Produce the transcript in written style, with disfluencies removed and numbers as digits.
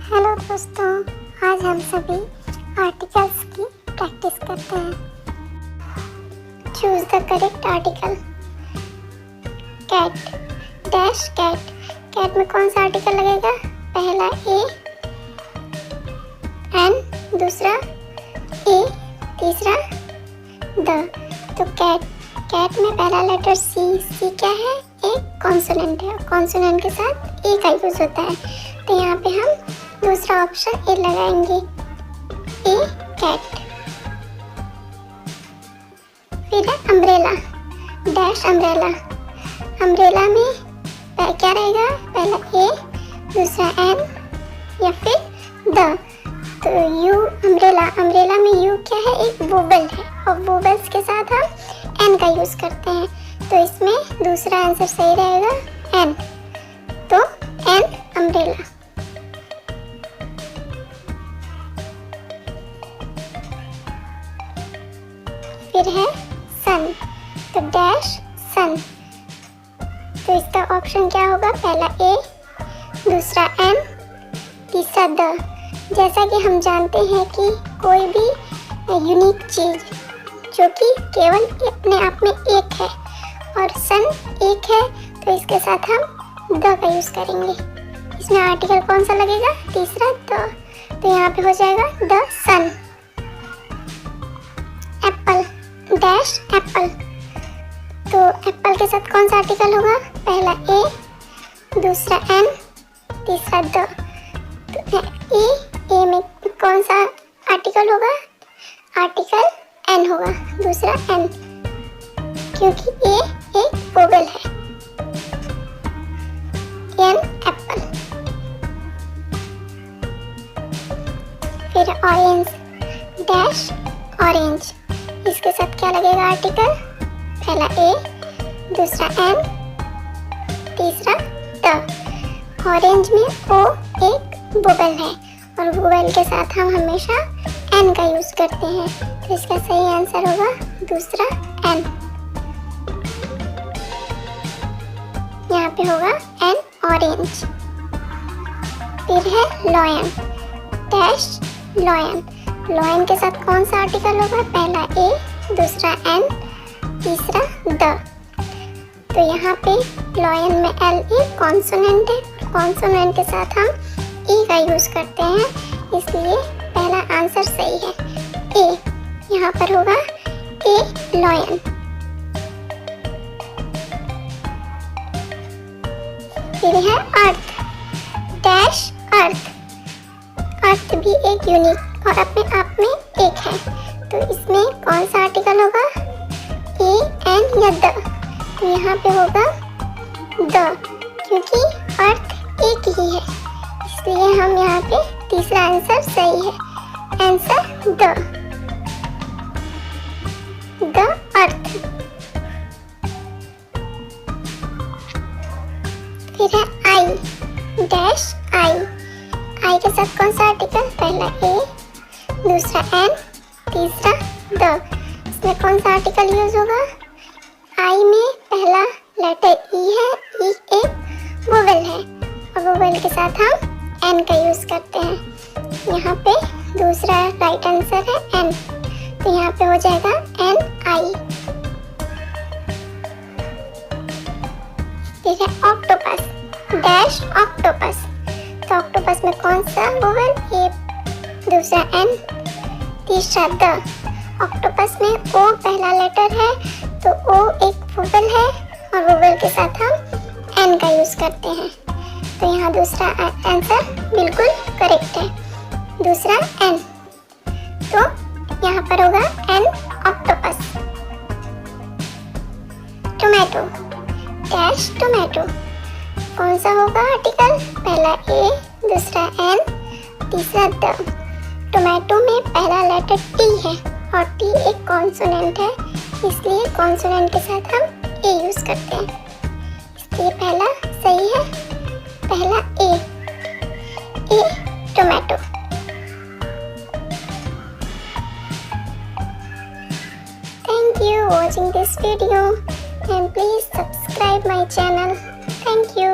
Hello दोस्तों, आज हम सभी आर्टिकल्स की प्रैक्टिस करते हैं। Choose the correct article. Cat dash cat. Cat में कौन सा आर्टिकल लगेगा? पहला ए, एन, दूसरा ए, तीसरा द। तो कैट में पहला लेटर सी क्या है? एक कॉन्सोनेंट है। कॉन्सोनेंट के साथ ए का यूज होता है, तो यहाँ पे हम दूसरा ऑप्शन ए लगाएंगे, ए कैट। फिर है अम्ब्रेला डैश अम्ब्रेला। अम्ब्रेला में क्या रहेगा? पहला ए, दूसरा एन या फिर द। तो यू अम्ब्रेला में यू क्या है? एक वोवेल है, और वोवेल्स के साथ हम एन का यूज करते हैं, तो इसमें दूसरा आंसर सही रहेगा एन। तो एन अम्ब्रेला। फिर है सन, तो डैश सन। तो इसका ऑप्शन क्या होगा? पहला ए, दूसरा एन, तीसरा द। जैसा कि हम जानते हैं कि कोई भी यूनिक चीज जो कि केवल अपने आप में एक है और सन एक है, तो इसके साथ हम द का यूज करेंगे। इसमें आर्टिकल कौन सा लगेगा? तीसरा द। तो यहाँ पे हो जाएगा the sun. Apple dash apple. तो एप्पल के साथ कौन सा आर्टिकल होगा? पहला ए, दूसरा एन, तीसरा द। तो ए में कौन सा आर्टिकल होगा? आर्टिकल एन होगा, दूसरा एन, क्योंकि ए एक वोवेल है। An apple. फिर ऑरेंज डैश ऑरेंज। इसके साथ क्या लगेगा आर्टिकल? पहला ए, दूसरा एन, तीसरा द। ऑरेंज में ओ एक वोवेल है, और वोवेल के साथ हम हमेशा एन का यूज करते हैं, तो इसका सही आंसर होगा दूसरा एन। यहाँ पे होगा एन ऑरेंज। फिर है लॉयन डैश लॉयन। लॉयन के साथ कौन सा आर्टिकल होगा? पहला ए, दूसरा एन, तीसरा द। तो यहाँ पे लॉयन में एल एक कॉन्सोनेंट है, कॉन्सोनेंट के साथ हम ई का यूज करते हैं, इसलिए पहला आंसर सही है ए। यहाँ पर होगा ए लॉयन। फिर है अर्थ डैश अर्थ। अर्थ भी एक यूनिक और अपने आप में एक है, तो इसमें कौन सा आर्टिकल होगा? ए, एन या द। तो यहाँ पे होगा द, क्योंकि अर्थ एक ही है, इसलिए हम यहाँ पे तीसरा आंसर सही है, आंसर द अर्थ। फिर है आई डैश आई। आई के साथ कौन सा आर्टिकल? पहला ए, दूसरा एन, तीसरा द। इसमें कौन सा आर्टिकल यूज होगा? आई में पहला लेटर ई है, ई एक वोवेल है, और वोवेल के साथ हम एन का यूज करते हैं। यहाँ पे दूसरा राइट आंसर है एन, तो यहाँ पे हो जाएगा एन आई। ठीक है, ऑक्टोपस डैश ऑक्टोपस। तो ऑक्टोपस में कौन सा वोवेल? ए, दूसरा एन, तीसरा द। ऑक्टोपस में ओ पहला लेटर है, तो ओ एक वोवेल है, और वोवेल के साथ हम एन का यूज करते हैं, तो यहाँ दूसरा आंसर बिल्कुल करेक्ट है, दूसरा एन। तो यहाँ पर होगा an octopus. Tomato dash tomato. कौन सा होगा आर्टिकल? पहला ए, दूसरा एन, तीसरा द। टोमेटो में पहला लेटर टी है, और टी एक कॉन्सोनेंट है, इसलिए कॉन्सोनेंट के साथ हम ए यूज करते हैं, इसलिए पहला सही है, पहला ए tomato. Thank you watching this video, and please subscribe my channel. Thank you.